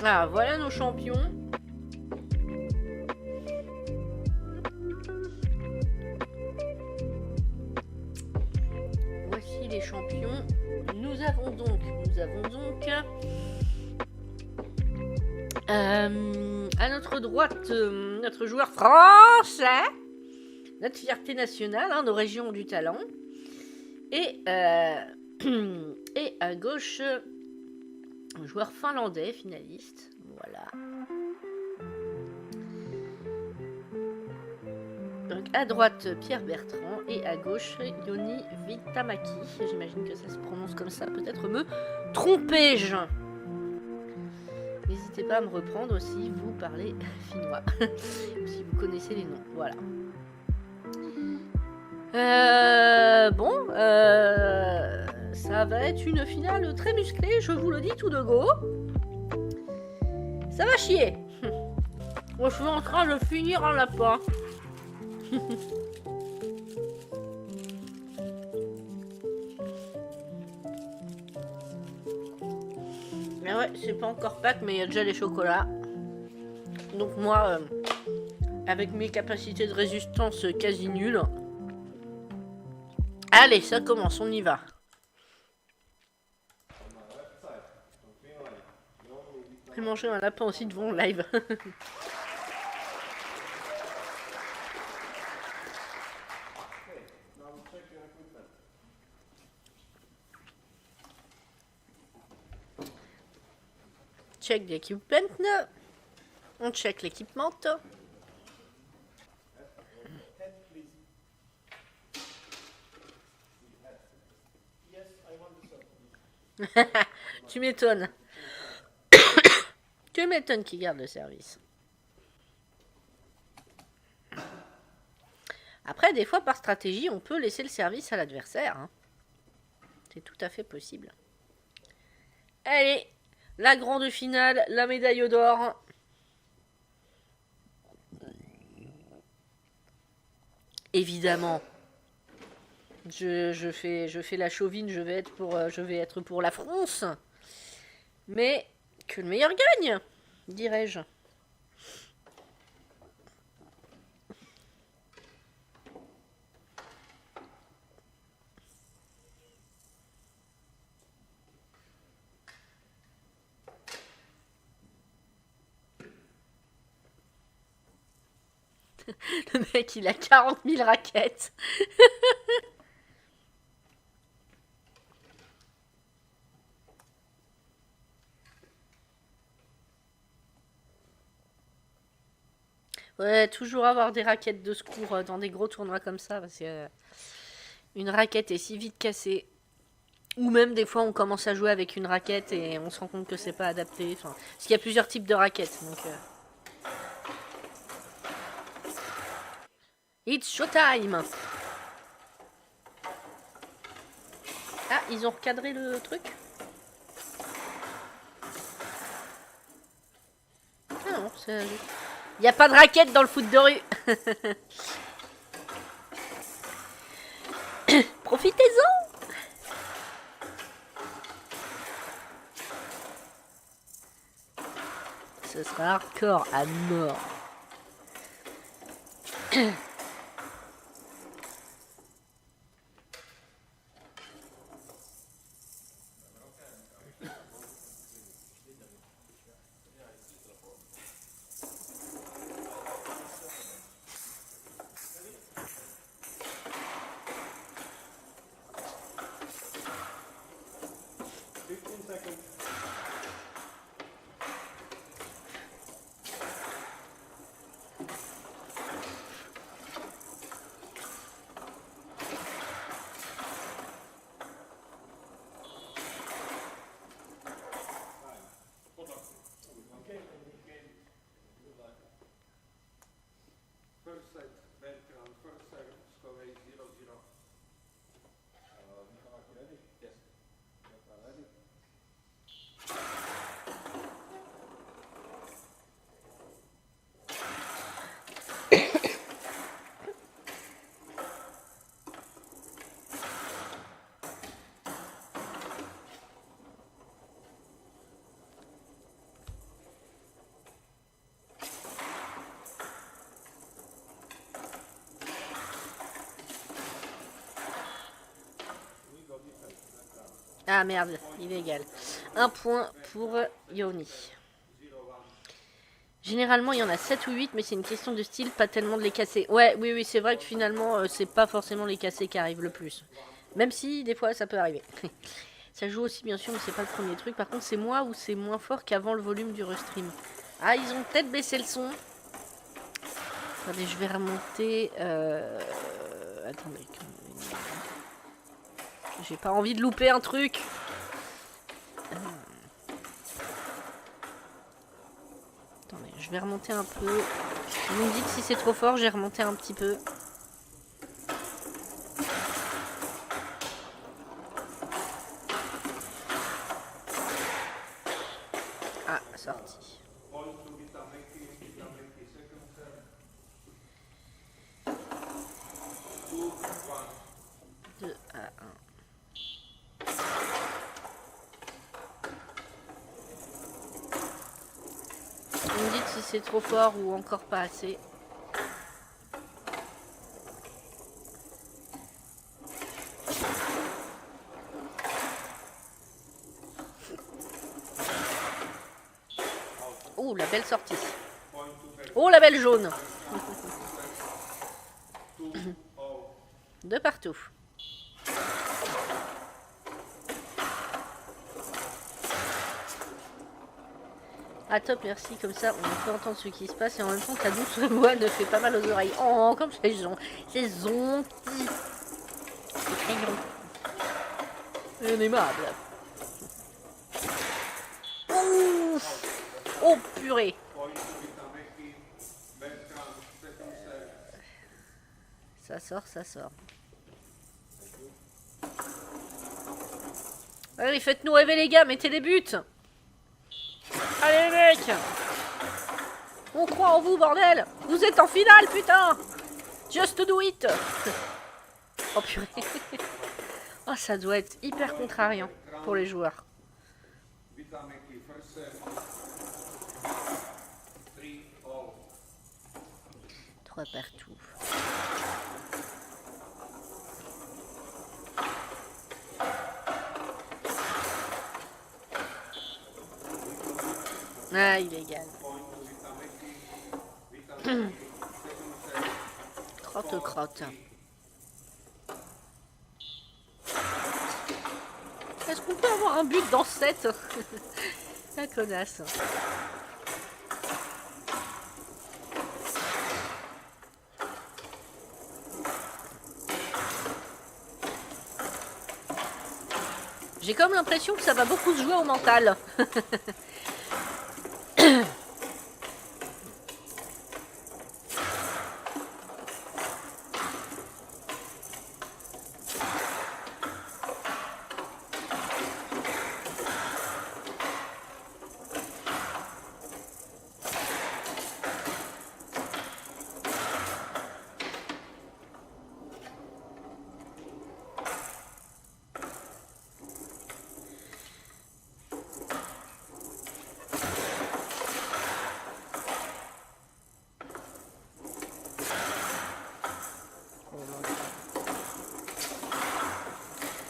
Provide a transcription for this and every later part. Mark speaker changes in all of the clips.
Speaker 1: Ah, voilà nos champions. Voici les champions. Nous avons donc à notre droite notre joueur français, notre fierté nationale, hein, nos régions du talent, et et à gauche un joueur finlandais finaliste. Voilà. Donc à droite Pierre Bertrand et à gauche Yoni Vitamaki. J'imagine que ça se prononce comme ça. Peut-être me trompais-je. N'hésitez pas à me reprendre si vous parlez finnois. Si vous connaissez les noms. Voilà. Bon, ça va être une finale très musclée, je vous le dis tout de go. Ça va chier. Moi, je suis en train de finir un lapin. Mais ouais, c'est pas encore Pâques, mais il y a déjà les chocolats. Donc moi, avec mes capacités de résistance quasi nulles. Allez, ça commence, on y va. Je vais manger un lapin aussi devant le live. Check l'équipement. On check l'équipement. Tu m'étonnes. Tu m'étonnes qu'il garde le service. Après, des fois, par stratégie, on peut laisser le service à l'adversaire. Hein. C'est tout à fait possible. Allez, la grande finale, la médaille d'or. Évidemment, je fais la chauvine, je vais être pour la France. Mais que le meilleur gagne, dirais-je. Le mec, il a 40 000 raquettes. Ouais, toujours avoir des raquettes de secours dans des gros tournois comme ça, parce que une raquette est si vite cassée. Ou même des fois on commence à jouer avec une raquette et on se rend compte que c'est pas adapté. Enfin, parce qu'il y a plusieurs types de raquettes. Donc, It's showtime. Ah, ils ont recadré le truc. Ah non, c'est... Il n'y a pas de raquette dans le foot de rue. Profitez-en. Ce sera hardcore à mort. Ah merde, illégal. Un point pour Yoni. Généralement, il y en a 7 ou 8, mais c'est une question de style, pas tellement de les casser. Ouais, oui, oui, c'est vrai que finalement, c'est pas forcément les casser qui arrivent le plus. Même si, des fois, ça peut arriver. Ça joue aussi, bien sûr, mais c'est pas le premier truc. Par contre, c'est moi ou c'est moins fort qu'avant le volume du restream. Ah, ils ont peut-être baissé le son. Attendez, je vais remonter... Attendez. J'ai pas envie de louper un truc. Attendez, je vais remonter un peu. Vous me dites si c'est trop fort, j'ai remonté un petit peu. Ah, sorti. 2 à 1. Vous me dites si c'est trop fort ou encore pas assez. Oh, la belle sortie. Oh, la belle jaune. De partout. Ah top, merci, comme ça on peut entendre ce qui se passe et en même temps ta douce voix ne fait pas mal aux oreilles. Oh, comme c'est gentil. C'est gentil. C'est crayon. Un aimable. Oh, oh purée. Ça sort, ça sort. Allez, faites-nous rêver les gars, mettez des buts. Allez les mecs. On croit en vous, bordel. Vous êtes en finale, putain. Just do it. Oh purée. Oh, ça doit être hyper contrariant pour les joueurs. 3 partout. Ah, illégal. Crotte. Est-ce qu'on peut avoir un but dans 7? La connasse. J'ai comme l'impression que ça va beaucoup se jouer au mental.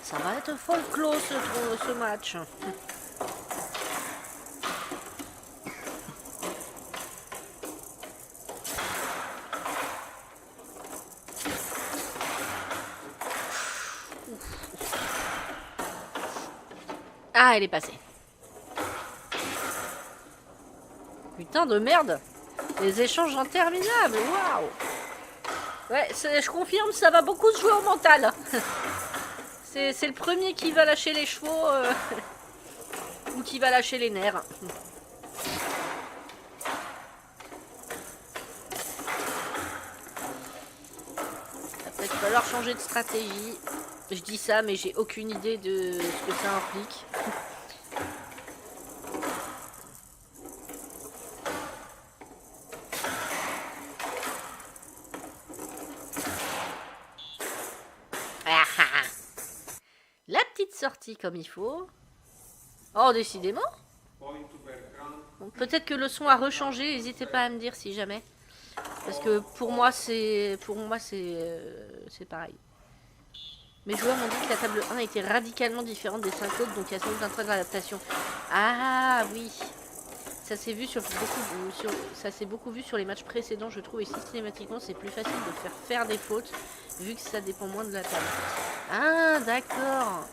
Speaker 1: Ça va être folklore ce match. Ah, elle est passée. Putain de merde. Les échanges interminables. Waouh. Ouais, je confirme, ça va beaucoup se jouer au mental. C'est le premier qui va lâcher les chevaux ou qui va lâcher les nerfs. Il va peut-être falloir changer de stratégie. Je dis ça, mais j'ai aucune idée de ce que ça implique. La petite sortie comme il faut. Oh, décidément. Peut-être que le son a rechangé, n'hésitez pas à me dire si jamais. Parce que pour moi c'est pareil. Mes joueurs m'ont dit que la table 1 était radicalement différente des 5 autres, donc il y a sans doute un train d'adaptation. Ah oui, ça s'est vu ça s'est beaucoup vu sur les matchs précédents, je trouve, et systématiquement c'est plus facile de faire des fautes, vu que ça dépend moins de la table. Ah d'accord.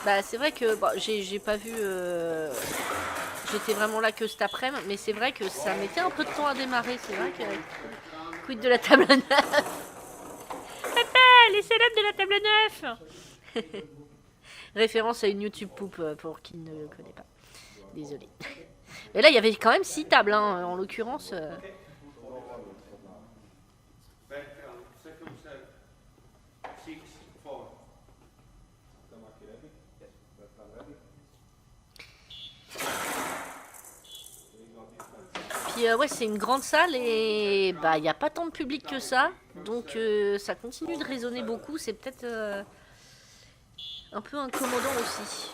Speaker 1: Bah c'est vrai que bon, j'ai pas vu... J'étais vraiment là que cet après-midi, mais c'est vrai que ça mettait un peu de temps à démarrer, c'est vrai que... Quid de la table 9. Papa, les célèbres de la table 9. Référence à une YouTube poupe pour qui ne connaît pas. Désolé. Mais là, il y avait quand même 6 tables, hein, en l'occurrence. Puis ouais, c'est une grande salle et bah il n'y a pas tant de public que ça. Donc ça continue de résonner beaucoup. C'est peut-être un peu incommodant aussi.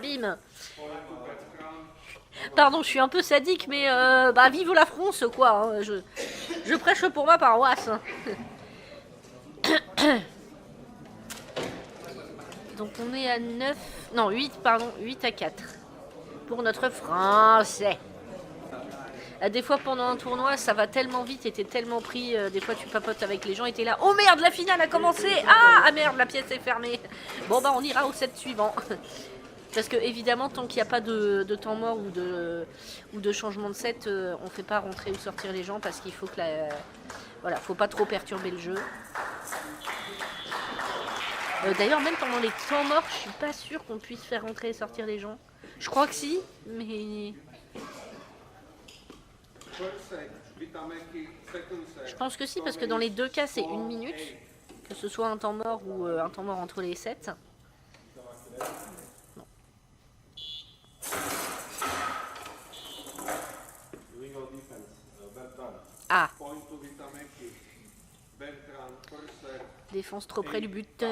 Speaker 1: Bim. Pardon, je suis un peu sadique, mais bah vive la France, quoi. Hein. Je prêche pour ma paroisse. Donc on est à 9... Non, 8, pardon, 8 à 4. Pour notre français. Des fois pendant un tournoi, ça va tellement vite et t'es tellement pris. Des fois tu papotes avec les gens et t'es là. Oh merde, la finale a commencé. Ah merde, la pièce est fermée. Bon bah on ira au set suivant. Parce que évidemment, tant qu'il n'y a pas de temps mort ou de changement de set, on fait pas rentrer ou sortir les gens parce qu'il faut que voilà, faut pas trop perturber le jeu. D'ailleurs, même pendant les temps morts, je suis pas sûre qu'on puisse faire rentrer et sortir les gens. Je crois que si, mais je pense que si, parce que dans les deux cas, c'est 1 minute, que ce soit un temps mort ou un temps mort entre les sets. Ah. Défense trop près du but.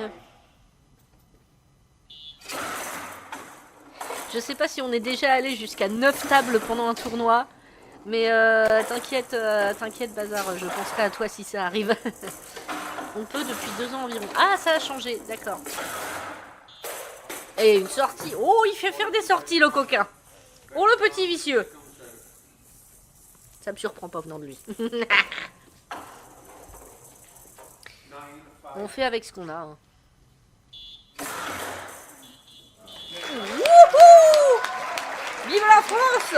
Speaker 1: Je sais pas si on est déjà allé jusqu'à 9 tables pendant un tournoi. Mais t'inquiète, Bazar, je penserai à toi si ça arrive. On peut depuis 2 ans environ. Ah, ça a changé, d'accord. Et une sortie. Oh, il fait faire des sorties, le coquin. Oh, le petit vicieux. Ça me surprend pas venant de lui. On fait avec ce qu'on a. Hein. Wouhou! Vive la France!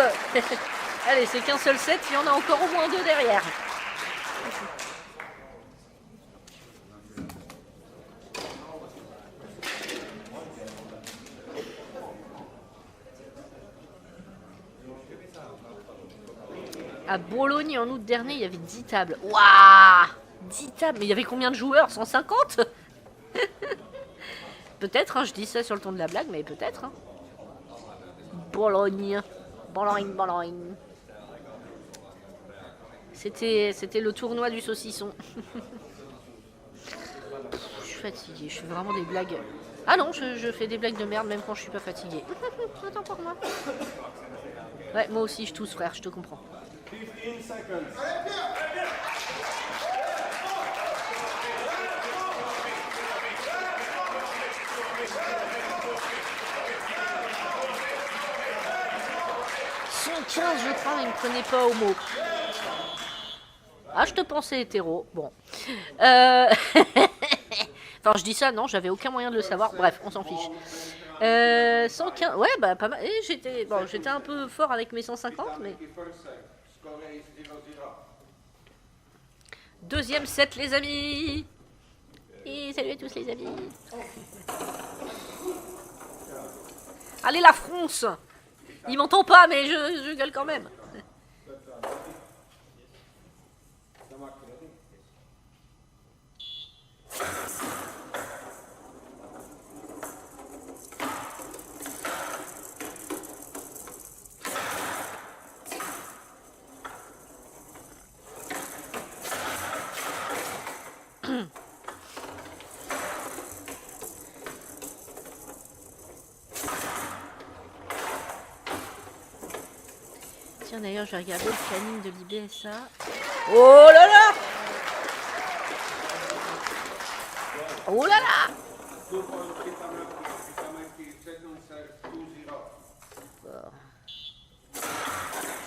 Speaker 1: Allez, c'est qu'un seul set, il y en a encore au moins 2 derrière. À Bologne, en août dernier, il y avait 10 tables. Waouh! 10 tables, mais il y avait combien de joueurs? 150? Peut-être, hein, je dis ça sur le ton de la blague, mais peut-être. Hein. Bologne. Bologne. C'était le tournoi du saucisson. Je suis fatiguée, je fais vraiment des blagues. Ah non, je fais des blagues de merde même quand je suis pas fatiguée. Attends pour moi. Ouais, moi aussi je tousse, frère, je te comprends. 15 secondes. 115, je crois, mais il me prenait pas au mot. Ah, je te pensais hétéro. Bon. Enfin, je dis ça, non, j'avais aucun moyen de le savoir. Bref, on s'en fiche. 115, ouais, bah pas mal. J'étais un peu fort avec mes 150, mais... Deuxième set, les amis. Et salut à tous, les amis. Allez, la France. Il m'entend pas, mais je gueule quand même. Tiens, d'ailleurs, je vais regarder le planning de l'IBSA. Oh là là! Oh là là!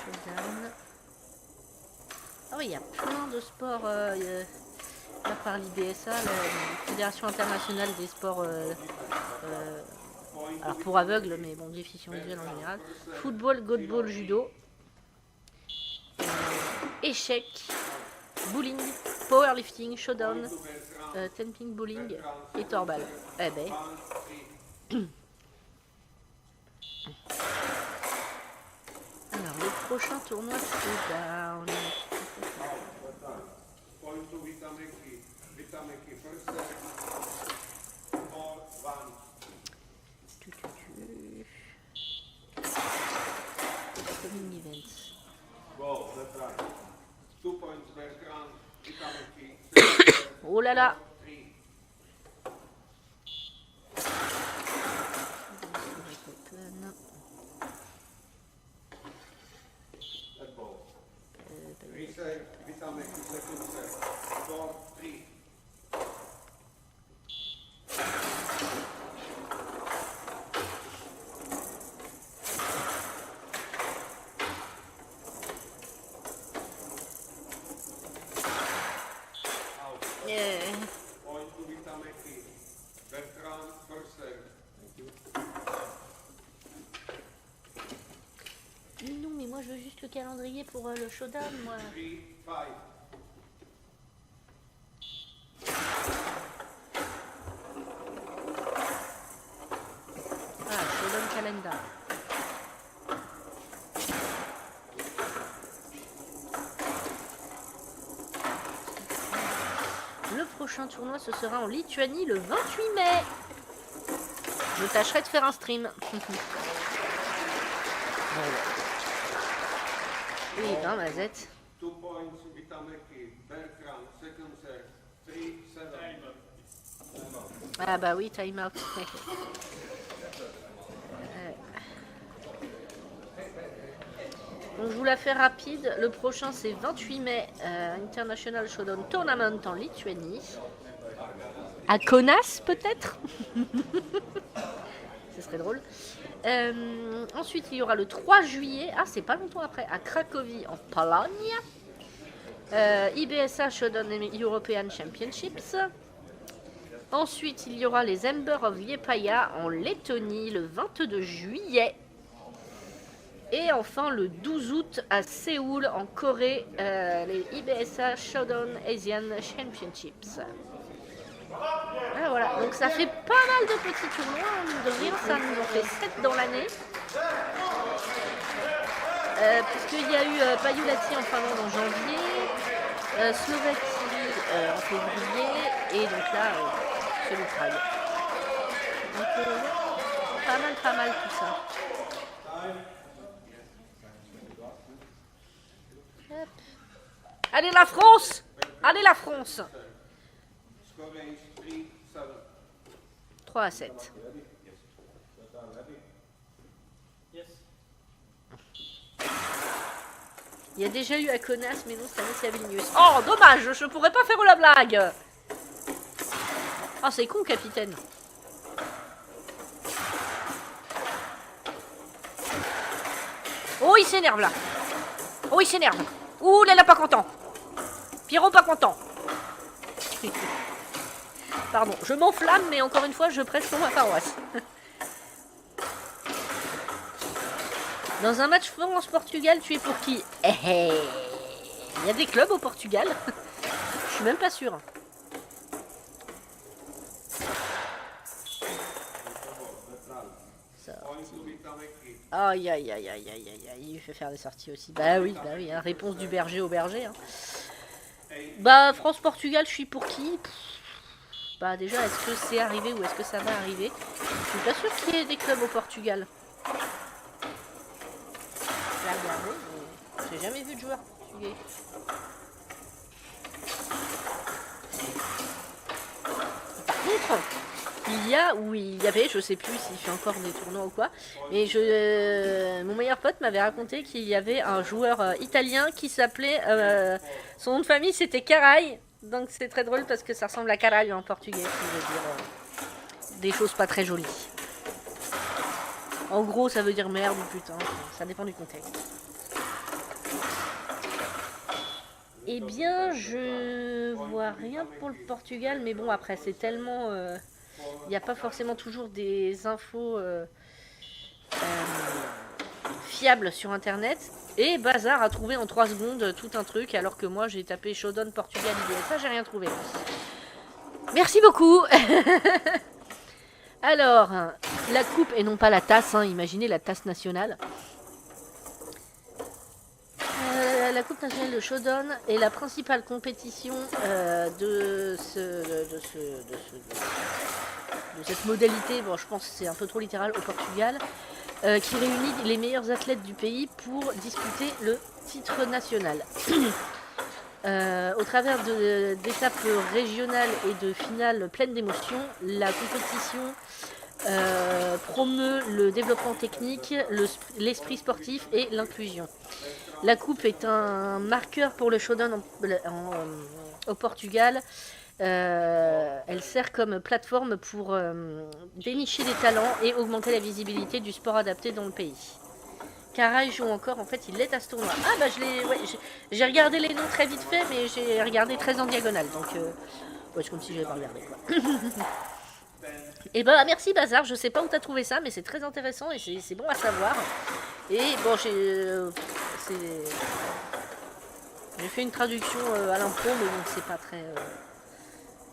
Speaker 1: Showdown. Ah oui, il y a plein de sports là, par l'IBSA, la Fédération internationale des sports alors pour aveugles, mais bon, déficients visuels en général. Football, goalball, judo, échecs, bowling, powerlifting, showdown, tenping bowling et torbal. Eh ben. Alors, le prochain tournoi showdown. Coming events. Oh là là! Non, mais moi je veux juste le calendrier pour le showdown, moi. Ah, showdown calendar. Le prochain tournoi, ce sera en Lituanie le 28 mai. Je tâcherai de faire un stream. Oui, ben, Mazette. Ah bah oui, time out. Donc je vous la fais rapide. Le prochain c'est 28 mai, International Showdown Tournament en Lituanie. À Kaunas peut-être. Ce serait drôle. Ensuite il y aura le 3 juillet, ah c'est pas longtemps après, à Cracovie en Pologne. IBSA Showdown European Championships. Ensuite il y aura les Ember of Liepaja en Lettonie le 22 juillet. Et enfin le 12 août à Séoul en Corée, les IBSA Showdown Asian Championships. Ah, voilà, donc ça fait pas mal de petits tournois, mine de rien, ça nous en fait 7 dans l'année. Puisqu'il y a eu Paiulati en Finlande en janvier, Slovaquie en février, et donc là, c'est l'Ukraine. Donc pas mal tout ça. Hop. Allez la France! Allez la France! 3 à 7. Il y a déjà eu à Kaunas, mais non, cette année c'est à Vilnius. Oh, dommage, je pourrais pas faire la blague. Oh, c'est con, capitaine. Oh, il s'énerve là. Oh, il s'énerve. Ouh là là, pas content. Pierrot, pas content. Pardon, je m'enflamme, mais encore une fois, je presse pour ma paroisse. Dans un match France-Portugal, tu es pour qui? Il y a des clubs au Portugal. Je suis même pas sûre. Aïe, aïe, aïe, aïe, aïe, aïe, il fait faire des sorties aussi. Bah oui, hein, réponse du berger au berger. Hein. Bah, France-Portugal, je suis pour qui? Bah déjà, est-ce que c'est arrivé ou est-ce que ça va arriver? Je suis pas sûre qu'il y ait des clubs au Portugal. Là, regardez, j'ai jamais vu de joueur portugais. Par contre, il y avait, je sais plus s'il fait encore des tournois ou quoi, mais mon meilleur pote m'avait raconté qu'il y avait un joueur italien qui s'appelait, son nom de famille c'était Carai, donc c'est très drôle parce que ça ressemble à caralho en portugais, qui veut dire des choses pas très jolies. En gros, ça veut dire merde ou putain, ça dépend du contexte. Eh bien, je vois rien pour le Portugal, mais bon, après, c'est tellement... Il n'y a pas forcément toujours des infos fiables sur Internet. Et Bazar a trouvé en 3 secondes tout un truc, alors que moi, j'ai tapé Showdown Portugal IDSA, j'ai rien trouvé. Merci beaucoup. Alors, la coupe, et non pas la tasse, hein, imaginez la tasse nationale. La Coupe nationale de Showdown est la principale compétition de cette modalité, bon je pense que c'est un peu trop littéral, au Portugal, qui réunit les meilleurs athlètes du pays pour disputer le titre national. Au travers d'étapes régionales et de finales pleines d'émotions, la compétition promeut le développement technique, l'esprit sportif et l'inclusion. La coupe est un marqueur pour le showdown au Portugal. Elle sert comme plateforme pour dénicher des talents et augmenter la visibilité du sport adapté dans le pays. Carai joue encore, en fait il est à ce tournoi. Ah bah j'ai regardé les noms très vite fait, mais j'ai regardé très en diagonale, donc ouais, c'est comme si j'avais pas regardé quoi. Et bah merci Bazar, je sais pas où t'as trouvé ça, mais c'est très intéressant et c'est bon à savoir. Et bon j'ai fait une traduction à l'impro, mais donc c'est pas très...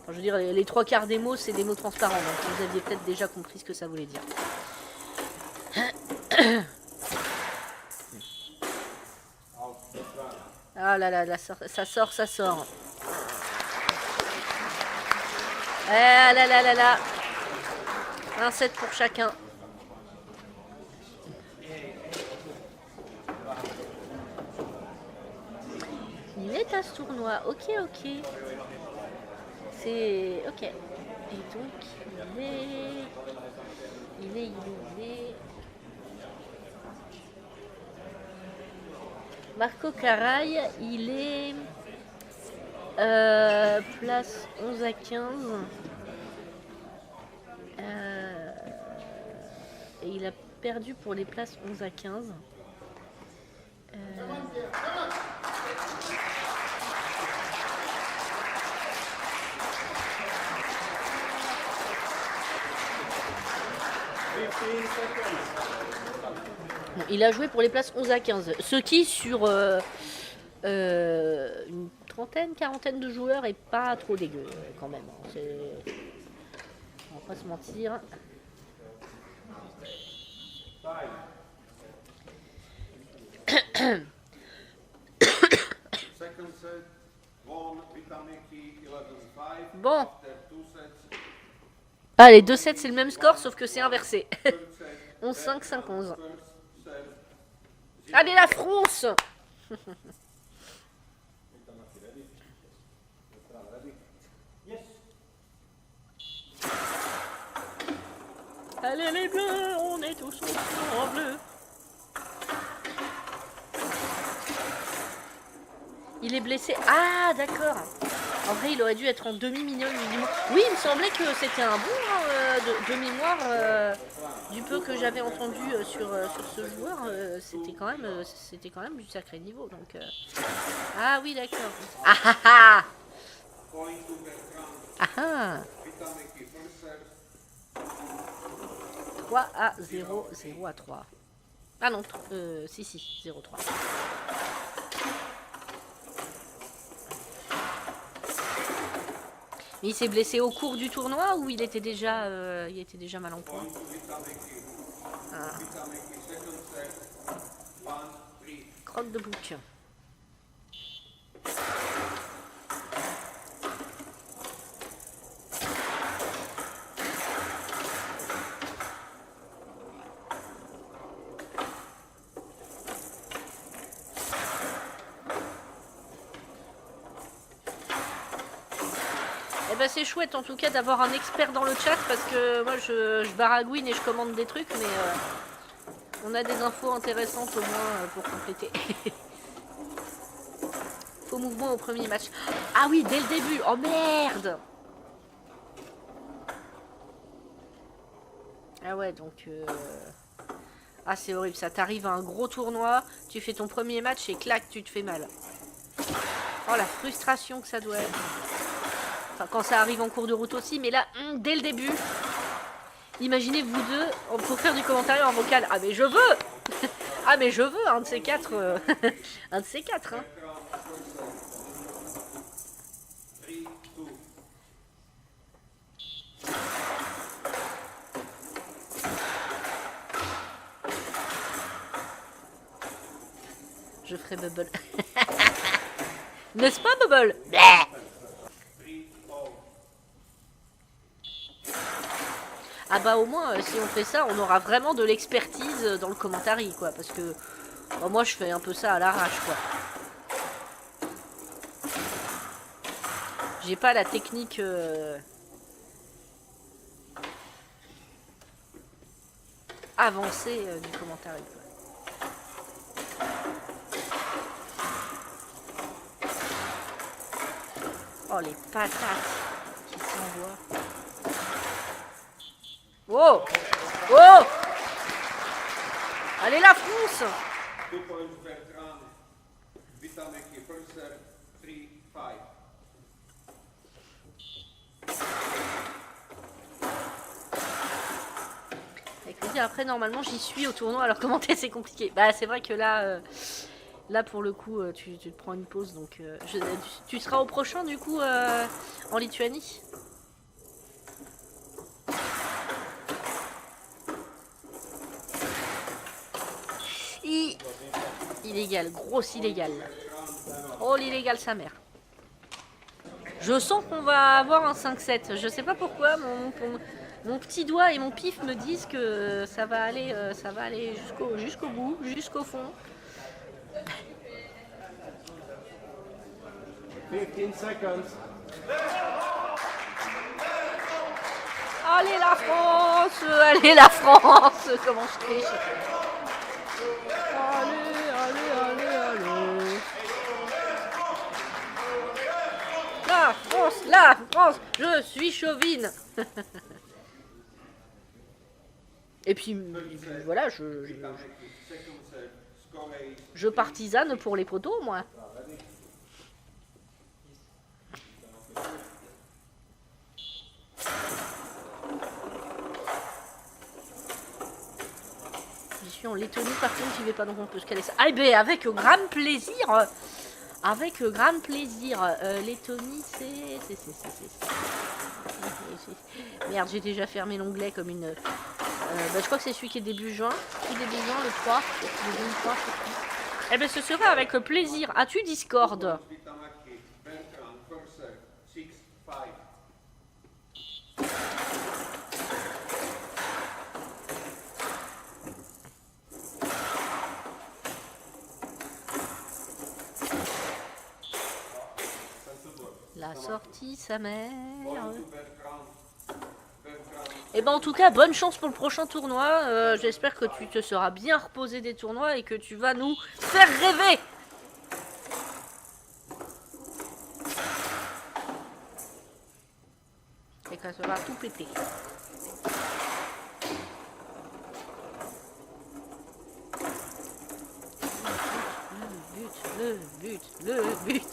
Speaker 1: Enfin, je veux dire, les 3/4 des mots, c'est des mots transparents, donc vous aviez peut-être déjà compris ce que ça voulait dire. Ah là là, ça sort. Ah là là là là. Un set pour chacun. Il est à ce tournoi, ok. C'est... ok. Et donc, il est... Marco Carai, il est... place 11 à 15. Et il a perdu pour les places 11 à 15. Bon, il a joué pour les places 11 à 15. Ce qui, sur une trentaine, quarantaine de joueurs, est pas trop dégueu quand même. On va pas se mentir. Bon. Ah, les 2-7 c'est le même score, sauf que c'est inversé. 11-5, 5-11. Allez la France. Allez les bleus, on est tous ensemble. Il est blessé. Ah d'accord. En vrai il aurait dû être en demi-minimum. Oui il me semblait que c'était un bon de mémoire du peu que j'avais entendu sur ce joueur. C'était quand même du sacré niveau. Donc, ah oui d'accord. Ah ah ah. Ah ah. 3 à 0, 0 à 3. Ah non, si, 0-3. Mais il s'est blessé au cours du tournoi ou il était déjà mal en point? Ah. Croque de bouc. ben c'est chouette en tout cas d'avoir un expert dans le chat parce que moi je baragouine et je commande des trucs mais on a des infos intéressantes au moins pour compléter. Faux mouvement au premier match. Ah oui, dès le début. Oh merde. Ah ouais, donc... Ah c'est horrible, ça t'arrive à un gros tournoi, tu fais ton premier match et clac, tu te fais mal. Oh la frustration que ça doit être. Enfin quand ça arrive en cours de route aussi, mais là, dès le début. Imaginez vous deux, pour faire du commentaire en vocal. Ah mais je veux. Ah mais je veux, un de ces quatre. Un de ces quatre, hein. Je ferai Bubble. N'est-ce pas Bubble? Ah bah au moins si on fait ça on aura vraiment de l'expertise dans le commentaire quoi parce que bah, moi je fais un peu ça à l'arrache quoi. J'ai pas la technique avancée du commentaire quoi. Oh les patates qui s'envoient. Oh! Oh! Allez la France! Écoutez, après normalement j'y suis au tournoi alors commenter c'est compliqué. Bah c'est vrai que là... Là pour le coup tu te prends une pause donc tu seras au prochain du coup en Lituanie. Illégal, grosse illégal. Oh l'illégal sa mère. Je sens qu'on va avoir un 5-7. Je sais pas pourquoi mon petit doigt et mon pif me disent que ça va aller jusqu'au bout, jusqu'au fond.
Speaker 2: 15 seconds.
Speaker 1: Allez la France! Allez la France! Comment je triche? Allez. La France, je suis chauvine. Et puis voilà, je partisane pour les poteaux, moi. Je suis en Lettonie, par contre, j'y vais pas, donc on peut se caler ça. Ah ben, avec grand plaisir. Avec grand plaisir. Lettonie, c'est... Merde, j'ai déjà fermé l'onglet comme une... je crois que c'est celui qui est début juin. Tout début juin, le 3. Le 3, eh ben, ce sera avec plaisir. As-tu Discord? La sortie, sa mère. Et ben en tout cas, bonne chance pour le prochain tournoi. J'espère que tu te seras bien reposé des tournois et que tu vas nous faire rêver. Et que ça va tout péter. Le but.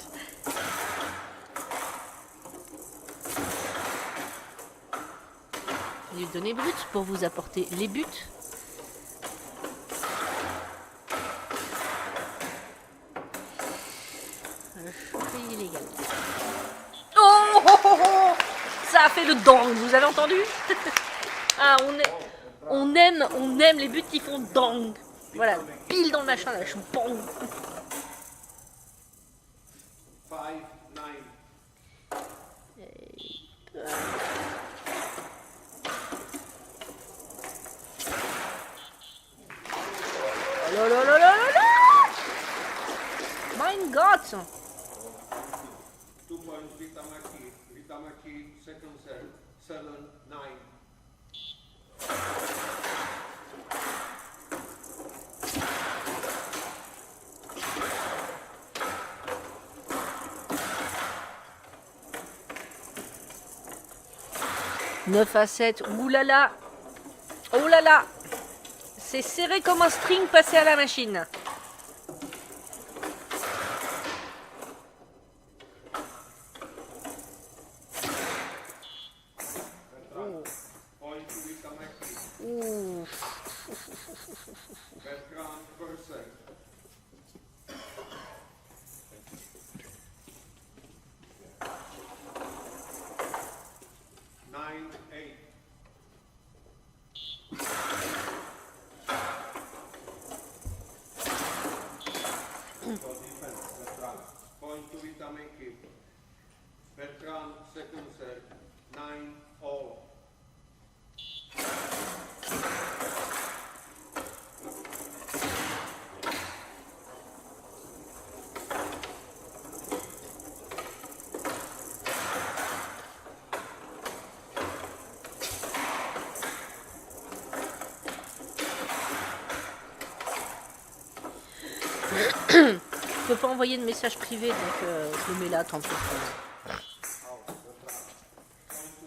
Speaker 1: Je vais lui donner brut pour vous apporter les buts. C'est illégal. Oh, ça a fait le dong, vous avez entendu? Ah, on aime les buts qui font dong. Voilà, pile dans le machin là, je bang.
Speaker 2: 5, 9.
Speaker 1: Mein Gott!
Speaker 2: 2 points, Vitamaki. Tamaki, second serve, 7, 9.
Speaker 1: « 9 à 7. Ouh là là. Oh là là. C'est serré comme un string passé à la machine.
Speaker 2: Point to Tamaki.
Speaker 1: Ouh.
Speaker 2: Bertrand, first serve. Nine, 8. Point to Tamaki. Bertrand, second serve. 9, all.
Speaker 1: Je peux pas envoyer de message privé, donc je le mets là, tant pis.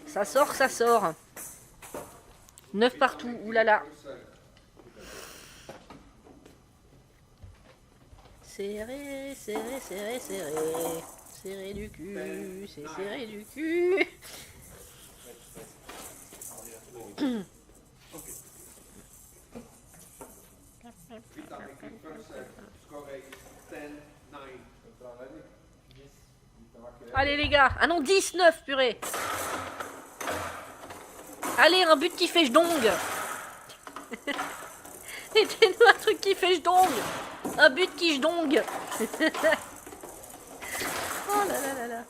Speaker 1: Ça sort, ça sort. 9 partout, oulala. Serré, serré, serré, serré. Serré du cul, c'est serré du cul.
Speaker 2: Tamaki, first serve. Score 8, 10, 9.
Speaker 1: Allez les gars. Ah non, 19, purée. Allez, un but qui fait jdong. Mettez-nous un truc qui fait jdong. Un but qui jdong. Oh là là là là.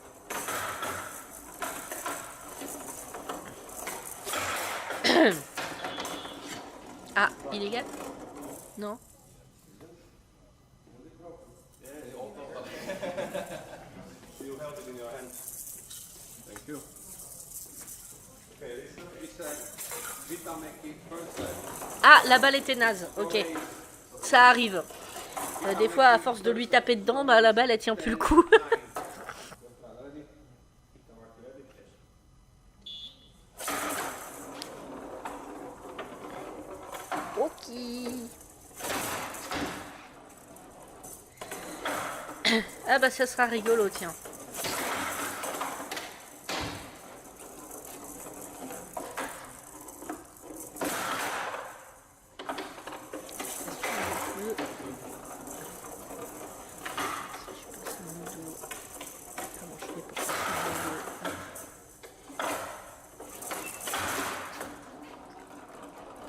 Speaker 1: Ah, illégal? Non.
Speaker 2: You held it in your hand. Thank you. Okay, Vitameki, first serve.
Speaker 1: Ah, la balle était naze. Ok. Ça arrive. Des fois, à force de lui taper dedans, bah, la balle, elle tient plus le coup. Ok. Ah bah ça sera rigolo, tiens.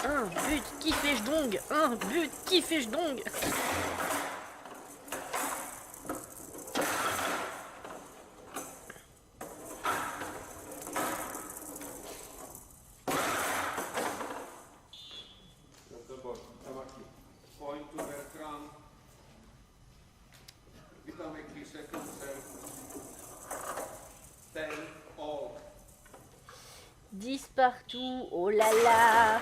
Speaker 1: Un but qui fait jdong. Un but qui fait jdong.
Speaker 2: Point to Bertrand. Vitameki, second serve. 10, all.
Speaker 1: 10 partout. Oh là là.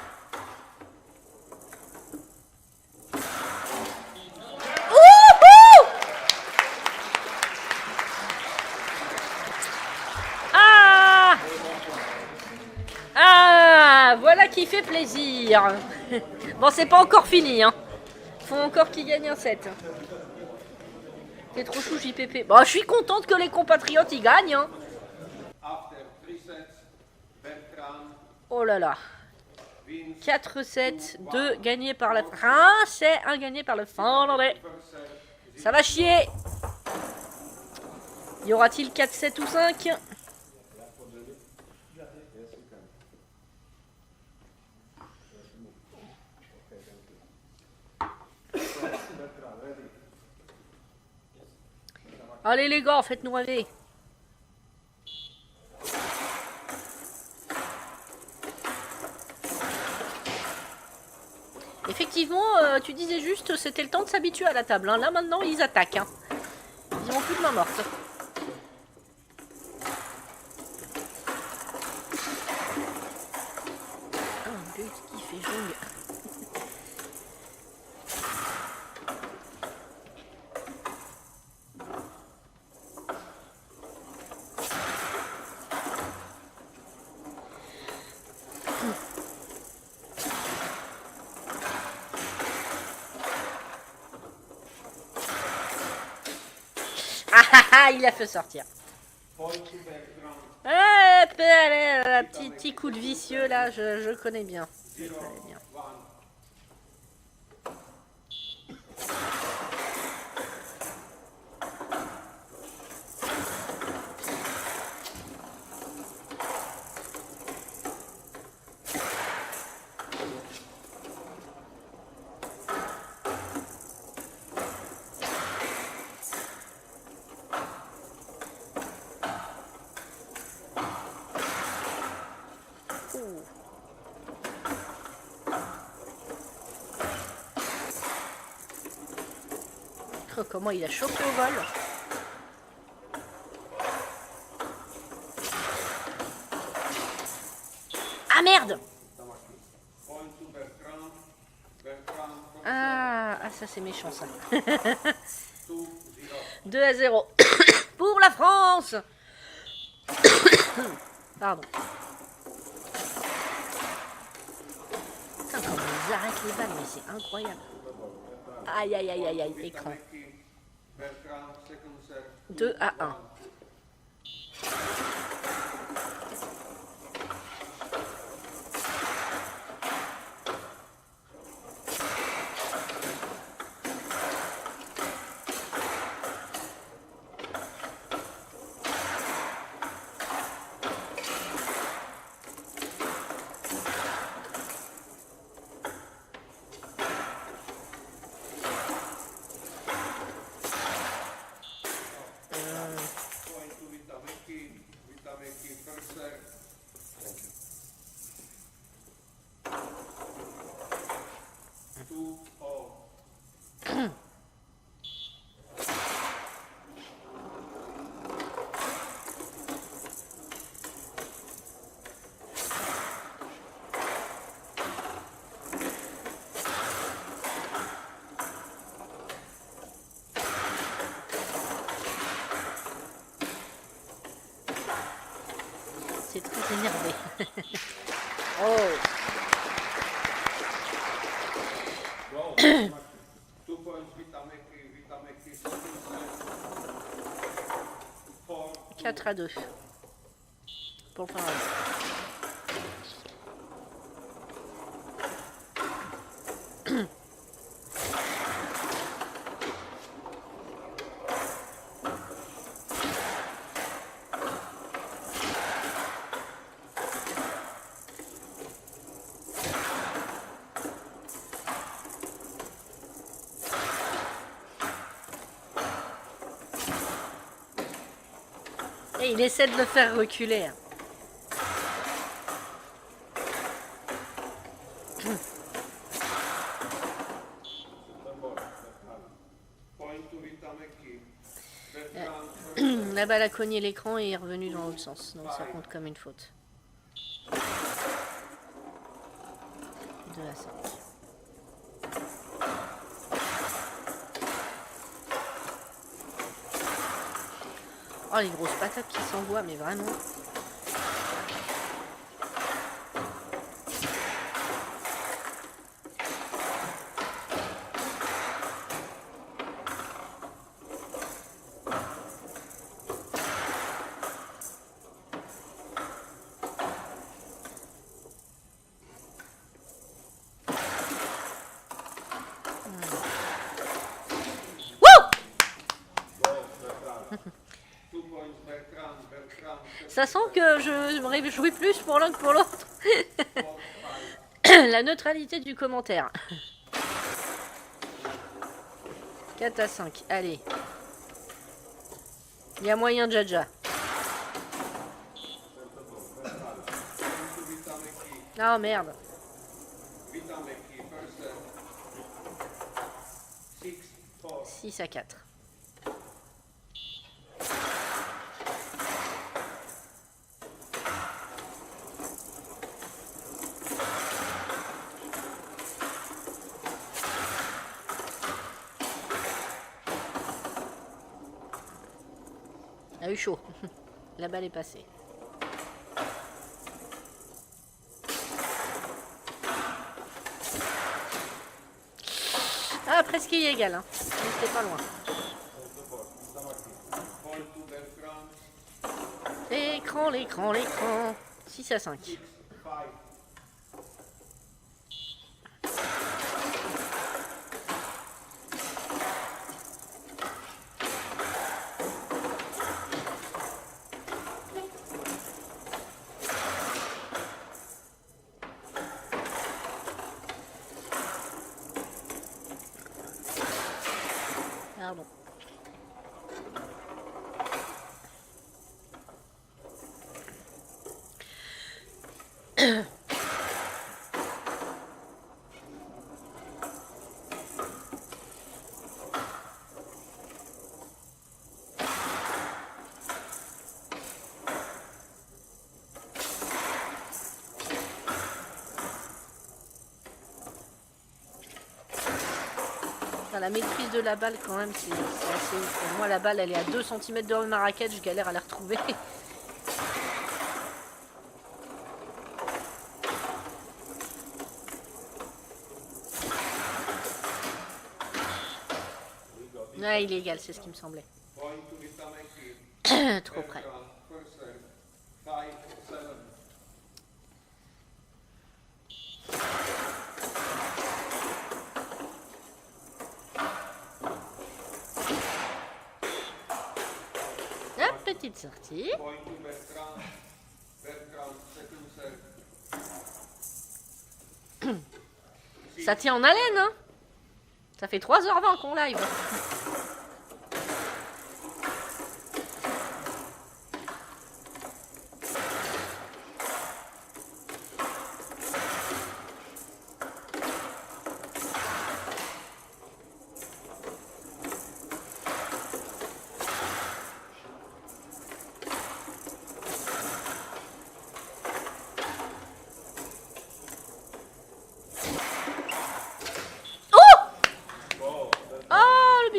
Speaker 1: Ah, voilà qui fait plaisir. Bon, c'est pas encore fini, hein. Faut encore qu'il gagne un set. T'es trop chou, JPP. Bon, je suis contente que les compatriotes y gagnent, hein.
Speaker 2: After 3 sets, Bertrand
Speaker 1: Oh là là.
Speaker 2: wins
Speaker 1: 4 sets, 2 gagnés par la France et 1 gagné par le Finlandais.
Speaker 2: first serve.
Speaker 1: Ça va chier. Y aura-t-il 4 7 ou 5? Allez les gars, faites-nous rêver. Effectivement, tu disais juste, c'était le temps de s'habituer à la table. Hein. Là maintenant, ils attaquent. Hein. Ils ont plus de main morte. Il fait jong. Ah, il a fait sortir.
Speaker 2: Point to background.
Speaker 1: Petit coup de vicieux là, je connais bien. Je
Speaker 2: 0,
Speaker 1: connais bien.
Speaker 2: 1.
Speaker 1: Ouh. Oh, comment il a chopé au vol. Ah merde.
Speaker 2: Point to background. Background.
Speaker 1: Ah, ça c'est méchant ça.
Speaker 2: 2, 0.
Speaker 1: 2-0 pour la France. Pardon. Putain, comment ils arrêtent les balles, mais c'est incroyable. Aïe, aïe, aïe, aïe, aïe, écran.
Speaker 2: Background, second set.
Speaker 1: 2-1.
Speaker 2: Point to Vitameki. Vitameki first set. Thank you. 2-0.
Speaker 1: C'est très énervé. Oh.
Speaker 2: Wow. 2 points Vitameki. Vitameki second set. 4-2.
Speaker 1: 4-2. Pour le Finlande. Et il essaie de le faire reculer. Hein.
Speaker 2: Point to Vitameki. Background.
Speaker 1: La balle a cogné l'écran et est revenue dans l'autre sens. Donc ça compte comme une faute. 2-5. Oh, les grosses patates qui s'envoient, mais vraiment. Ça sent que je me jouer plus pour l'un que pour l'autre. La neutralité du commentaire. 4-5, allez. Il y a moyen, Jaja. Ah merde. 6-4. a eu chaud. La balle est passée. Ah, presque égal. Hein. C'était pas loin. L'écran, l'écran, l'écran. 6 à 5. Pardon. La maîtrise de la balle quand même c'est assez ouf. Pour moi la balle elle est à 2 cm de ma raquette, je galère à la retrouver. Ouais, illégal, c'est ce qui me semblait. Trop près. Petite sortie. Ça tient en haleine, hein. Ça fait 3h20 qu'on live.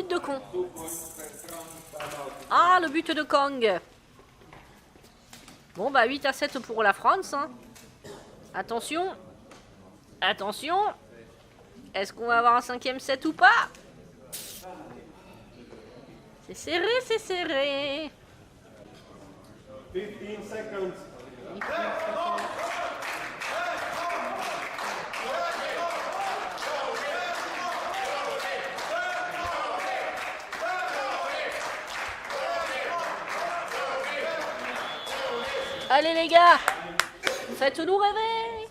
Speaker 1: De con. Ah, le but de Kong. Bon, bah 8 à 7 pour la France. Hein. Attention. Attention. Est-ce qu'on va avoir un 5e set ou pas? C'est serré, c'est serré.
Speaker 2: 15 seconds.
Speaker 1: Allez les gars, faites-nous rêver.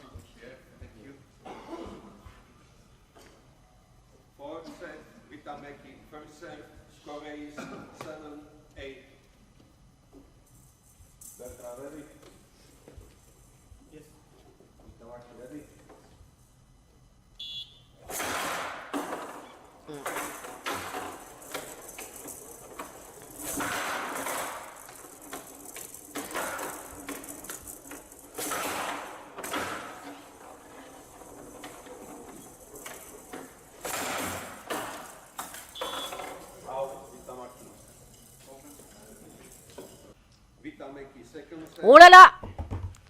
Speaker 1: Oh là là,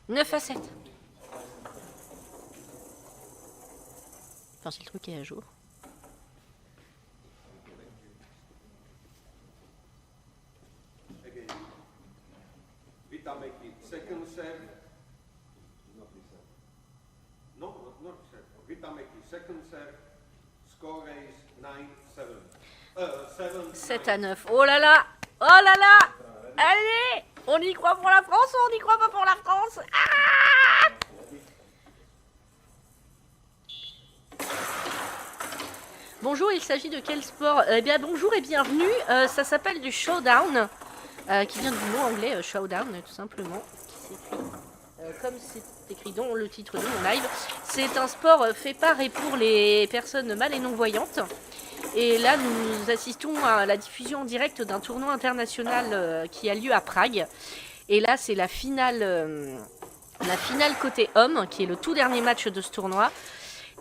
Speaker 1: 9 à 7. Enfin, si le truc est à jour.
Speaker 2: Second serve. No, not serve. Vitameki, second serve. Score is 9-7.
Speaker 1: 7 à 9. Oh là là. Oh là là. Allez. On y croit pour la France ou on n'y croit pas pour la France? Ah! Bonjour, il s'agit de quel sport? Eh bien, bonjour et bienvenue. Ça s'appelle du showdown, qui vient du mot anglais showdown, tout simplement. Qui s'écrit, comme c'est écrit dans le titre de mon live. C'est un sport fait par et pour les personnes mal et non-voyantes. Et là, nous assistons à la diffusion en direct d'un tournoi international qui a lieu à Prague. Et là, c'est la finale côté homme, qui est le tout dernier match de ce tournoi.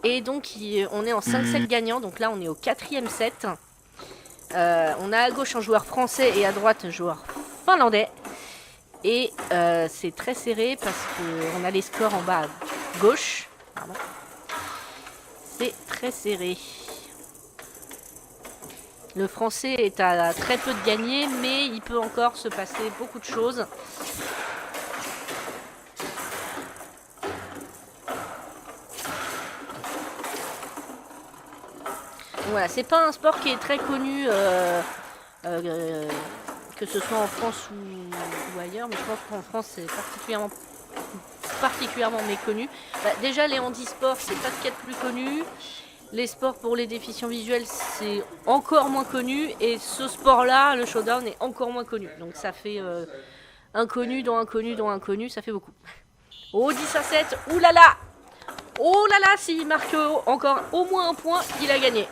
Speaker 1: Et donc, on est en 5-7 gagnant. Donc là, on est au 4e set. On a à gauche un joueur français et à droite un joueur finlandais. Et c'est très serré parce qu'on a les scores en bas à gauche. Pardon. C'est très serré. Le français est à très peu de gagner, mais il peut encore se passer beaucoup de choses. Voilà, c'est pas un sport qui est très connu, que ce soit en France ou ailleurs, mais je pense qu'en France c'est particulièrement méconnu. Bah, déjà les handisports, c'est pas ce qu'il y a de plus connu. Les sports pour les déficients visuels, c'est encore moins connu. Et ce sport-là, le showdown, est encore moins connu. Donc ça fait inconnu dans inconnu dans inconnu, ça fait beaucoup. Oh, 10-7, oulala! Oh là là, s'il marque encore au moins un point, il a gagné.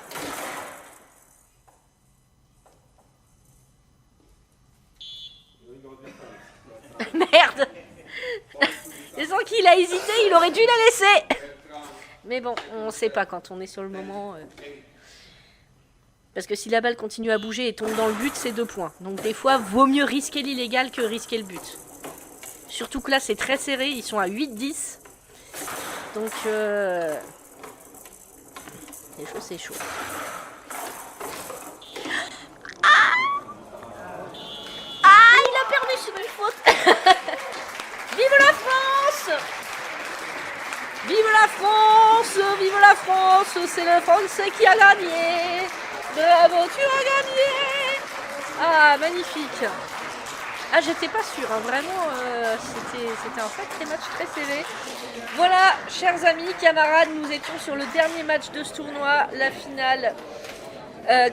Speaker 1: Merde! Et sans qu'il a hésité, il aurait dû la laisser. Mais bon, on sait pas quand on est sur le moment. Parce que si la balle continue à bouger et tombe dans le but, c'est 2 points. Donc des fois, vaut mieux risquer l'illégal que risquer le but. Surtout que là, c'est très serré. Ils sont à 8-10. Donc, c'est chaud. Ah, il a perdu sur une faute. Vive la France! Vive la France! Vive la France! C'est le Français qui a gagné! Bravo, tu as gagné! Ah, magnifique! Ah, j'étais pas sûre, hein. Vraiment, c'était un sacré match très serré. Voilà, chers amis, camarades, nous étions sur le dernier match de ce tournoi, la finale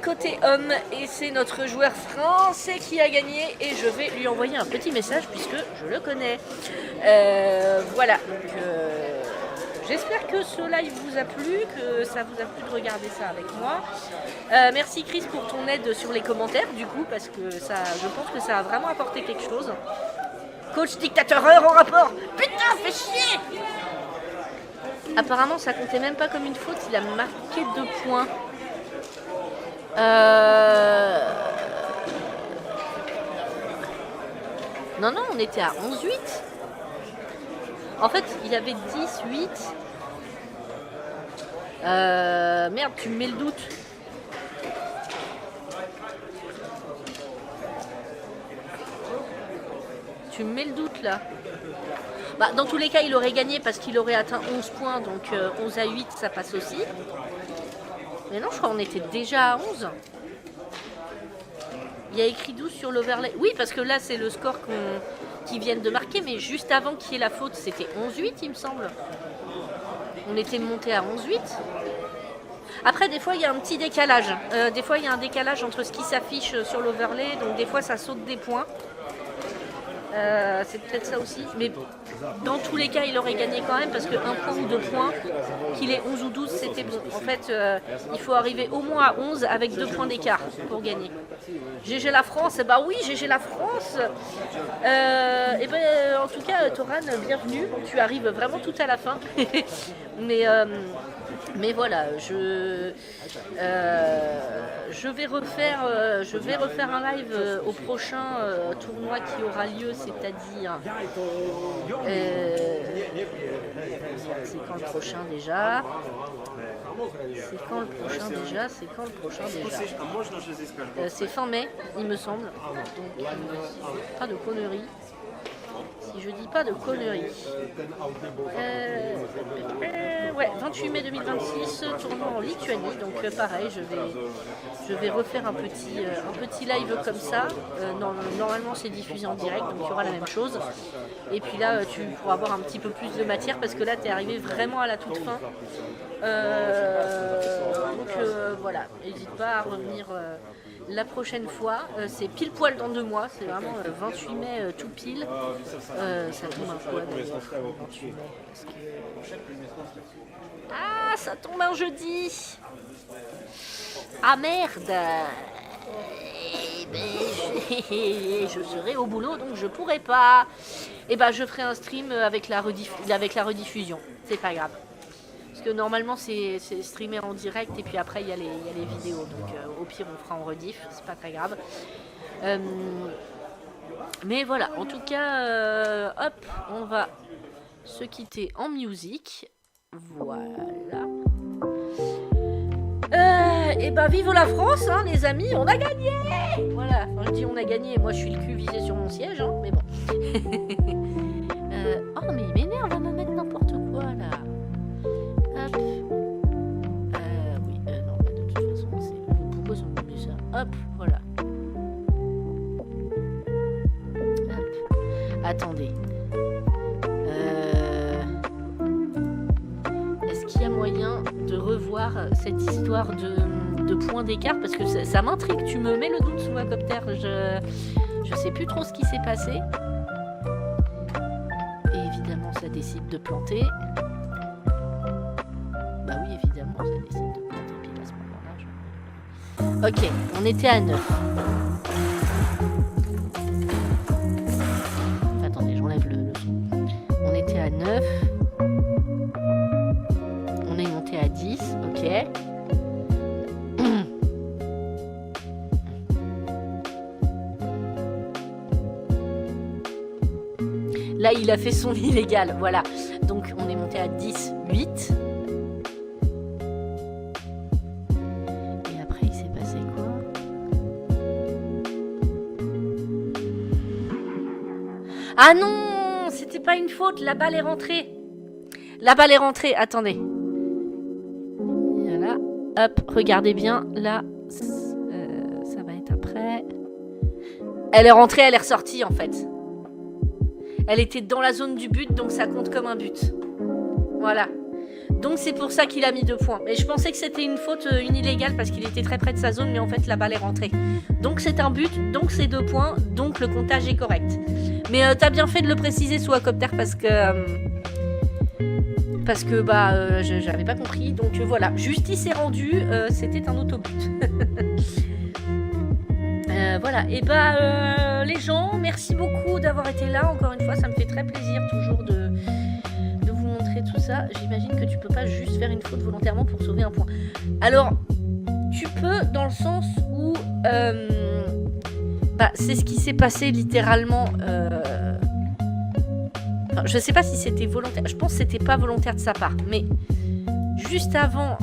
Speaker 1: côté homme, et c'est notre joueur français qui a gagné, et je vais lui envoyer un petit message puisque je le connais. Voilà, donc j'espère que ce live vous a plu, que ça vous a plu de regarder ça avec moi. Merci Chris pour ton aide sur les commentaires du coup, parce que ça, je pense que ça a vraiment apporté quelque chose. Coach dictateur en rapport. Putain, fais chier! Apparemment ça comptait même pas comme une faute, il a marqué 2 points. Non, on était à 11-8. En fait, il avait 10-8. Merde, tu me mets le doute. Tu me mets le doute là. Bah, dans tous les cas, il aurait gagné parce qu'il aurait atteint 11 points. Donc 11-8, ça passe aussi. Mais non, je crois qu'on était déjà à 11. Il y a écrit 12 sur l'overlay. Oui, parce que là, c'est le score qu'ils viennent de marquer. Mais juste avant qu'il y ait la faute, c'était 11-8, il me semble. On était monté à 11-8. Après, des fois, il y a un petit décalage. Des fois, il y a un décalage entre ce qui s'affiche sur l'overlay. Donc, des fois, ça saute des points. C'est peut-être ça aussi. Mais dans tous les cas, il aurait gagné quand même parce que 1 point ou 2 points, qu'il ait 11 ou 12, c'était bon. En fait, il faut arriver au moins à 11 avec 2 points d'écart pour gagner. GG la France, bah oui, GG la France. Et ben, en tout cas, Toran, bienvenue. Tu arrives vraiment tout à la fin. Mais voilà, je vais refaire un live au prochain tournoi qui aura lieu, c'est-à-dire c'est quand le prochain déjà? C'est fin mai, il me semble. Donc pas de conneries. Si je dis pas de conneries. Ouais, 28 mai 2026, tournoi en Lituanie. Donc pareil, je vais refaire un petit live comme ça. Normalement, c'est diffusé en direct, donc il y aura la même chose. Et puis là, tu pourras avoir un petit peu plus de matière parce que là, tu es arrivé vraiment à la toute fin. Voilà, n'hésite pas à revenir la prochaine fois. C'est pile poil dans 2 mois, c'est vraiment 28 mai tout pile. Ça tombe un quoi d'ailleurs, 28 mai parce que... Ah, ça tombe un jeudi. Ah merde. Je serai au boulot donc je pourrai pas. Et ben je ferai un stream avec la rediffusion, c'est pas grave. Parce que normalement c'est streamé en direct et puis après il y a les vidéos. Donc au pire on fera en rediff, c'est pas très grave. Mais voilà, en tout cas, hop, on va se quitter en musique. Voilà. Et ben vive la France, hein, les amis, on a gagné. Voilà, enfin, je dis on a gagné, moi je suis le cul visé sur mon siège, hein, mais bon. Oh mais il m'énerve, on va me mettre n'importe quoi là. Hop. Oui, non, bah, de toute façon, pourquoi ça me met ça? Hop, voilà. Hop. Attendez. Est-ce qu'il y a moyen de revoir cette histoire de points d'écart? Parce que ça m'intrigue, tu me mets le doute sous Wacopter. Je sais plus trop ce qui s'est passé. Et évidemment, ça décide de planter. Bah oui, évidemment, ça décide de planter. Puis à ce moment-là, Ok, on était à 9. Enfin, attendez, j'enlève le son. On était à 9. On est monté à 10, ok. Là, il a fait son illégal, voilà. Donc, on est monté à 10, 8. Et après, il s'est passé quoi? Ah non! C'était pas une faute, la balle est rentrée. La balle est rentrée, attendez. Voilà, hop, regardez bien, là, ça va être après. Elle est rentrée, elle est ressortie en fait. Elle était dans la zone du but, donc ça compte comme un but. Voilà. Donc c'est pour ça qu'il a mis 2 points. Mais je pensais que c'était une faute, une illégale, parce qu'il était très près de sa zone, mais en fait la balle est rentrée. Donc c'est un but, donc c'est 2 points, donc le comptage est correct. Mais t'as bien fait de le préciser sous Wacopter, parce que j'avais pas compris. Donc voilà, justice est rendue, c'était un autobut. Voilà, et les gens, merci beaucoup d'avoir été là. Encore une fois, ça me fait très plaisir toujours de vous montrer tout ça. J'imagine que tu peux pas juste faire une faute volontairement pour sauver un point. Alors, tu peux dans le sens où c'est ce qui s'est passé littéralement. Enfin, je sais pas si c'était volontaire. Je pense que c'était pas volontaire de sa part, mais juste avant,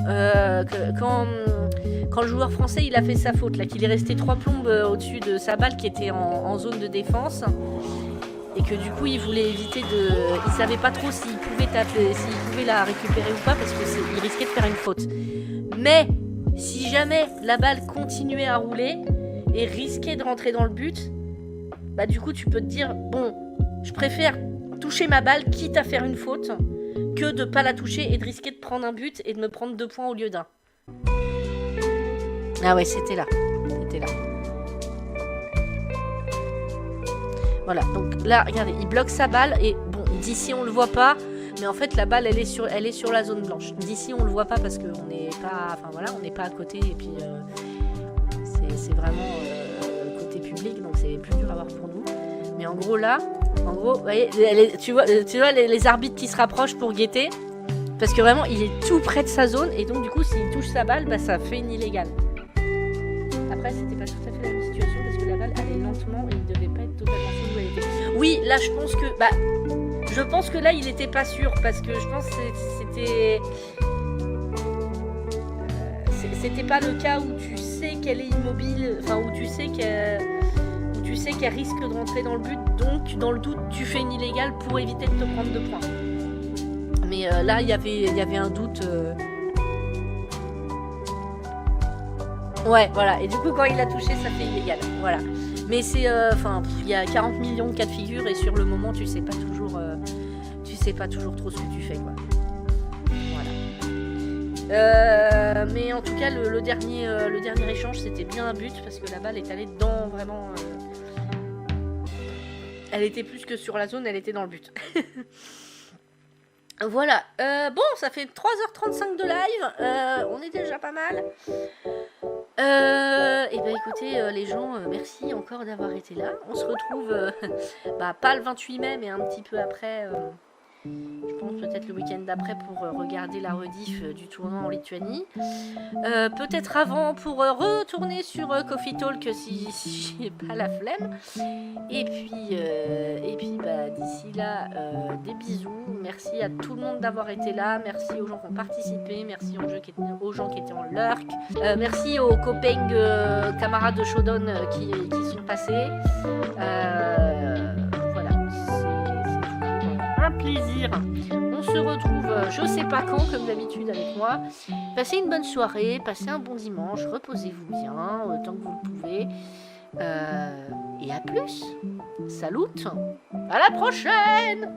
Speaker 1: quand le joueur français il a fait sa faute, là, qu'il est resté 3 plombes au-dessus de sa balle qui était en zone de défense, et que du coup il voulait éviter de... Il savait pas trop s'il pouvait la récupérer ou pas, parce qu'il risquait de faire une faute. Mais si jamais la balle continuait à rouler et risquait de rentrer dans le but, bah du coup tu peux te dire, bon, je préfère toucher ma balle quitte à faire une faute que de pas la toucher et de risquer de prendre un but et de me prendre 2 points au lieu d'un. Ah ouais, c'était là. Voilà, donc là, regardez, il bloque sa balle et bon, d'ici on le voit pas, mais en fait la balle elle est sur la zone blanche. D'ici on le voit pas parce qu'on n'est pas, on n'est pas à côté et puis c'est vraiment côté public, donc c'est plus dur à voir pour nous. Mais en gros là, vous voyez, tu vois les arbitres qui se rapprochent pour guetter, parce que vraiment il est tout près de sa zone et donc du coup s'il touche sa balle, ça fait une illégale. Après c'était pas tout à fait la même situation parce que la balle allait lentement et il devait pas être totalement sûr où elle était. Oui, là je pense que là il était pas sûr parce que je pense que c'était pas le cas où tu sais qu'elle est immobile, enfin où tu sais qu'elle risque de rentrer dans le but, donc dans le doute tu fais une illégale pour éviter de te prendre 2 points. Mais là il y avait un doute. Ouais, voilà. Et du coup quand il a touché ça fait illégal. Voilà. Mais c'est il y a 40 millions de cas de figure et sur le moment tu sais pas toujours trop ce que tu fais quoi. Voilà. Mais en tout cas le dernier échange c'était bien un but parce que la balle est allée dedans vraiment. Elle était plus que sur la zone, elle était dans le but. Voilà. Bon, ça fait 3h35 de live. On est déjà pas mal. Et écoutez, les gens, merci encore d'avoir été là. On se retrouve, pas le 28 mai, mais un petit peu après, Je pense peut-être le week-end d'après pour regarder la rediff du tournoi en Lituanie. Peut-être avant pour retourner sur Coffee Talk si j'ai pas la flemme. Et puis d'ici là, des bisous. Merci à tout le monde d'avoir été là. Merci aux gens qui ont participé. Merci aux gens qui étaient en lurk. Merci aux copains camarades de Shodan qui sont passés. Voilà, c'est un plaisir. On se retrouve je sais pas quand comme d'habitude avec moi. Passez une bonne soirée, passez un bon dimanche, reposez-vous bien autant que vous le pouvez. Et à plus. Salut. À la prochaine.